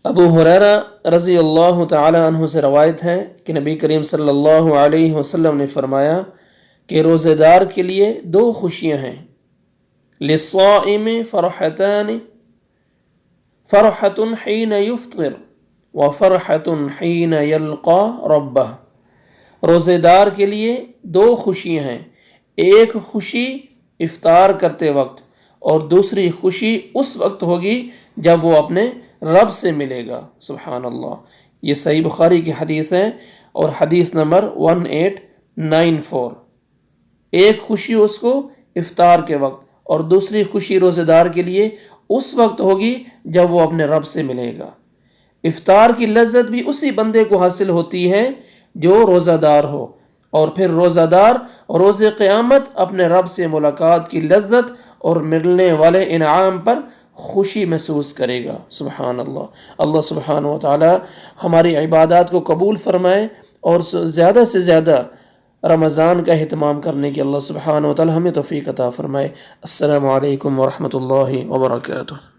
ابو हुरैरा रज़ी अल्लाह तआला अन्हु से रवायत है कि नबी करीम सल्लल्लाहु अलैहि वसल्लम ने फरमाया कि रोज़ेदार के लिए दो खुशियाँ हैं। लिस्साइम फ़रहतान फ़रहतुन हीन युफ़्तिर व फ़रहतुन हीन यल्क़ा रब्बह। रोज़ेदार के लिए दो खुशियाँ हैं, एक खुशी इफ्तार करते वक्त और दूसरी खुशी उस वक्त होगी जब वो अपने रब से मिलेगा। सुभान अल्लाह। ये सही बुखारी की हदीस है और हदीस नंबर 1894। एक खुशी उसको इफ्तार के वक्त और दूसरी खुशी रोज़ेदार के लिए उस वक्त होगी जब वो अपने रब से मिलेगा। इफ्तार की लज्जत भी उसी बंदे को हासिल होती है जो रोज़ादार हो, और फिर रोज़ादार रोज़े क़यामत अपने रब से मुलाकात की लज्जत और मिलने वाले इनाम पर खुशी महसूस करेगा। सुभान अल्लाह। अल्लाह सुब्हानहु व तआला हमारी इबादत को कबूल फरमाए और ज़्यादा से ज़्यादा रमज़ान का एहतमाम करने की अल्लाह सुब्हानहु व तआला हमें तौफीक अता फरमाए। अस्सलामु अलैकुम व रहमतुल्लाहि व बरकातुहू।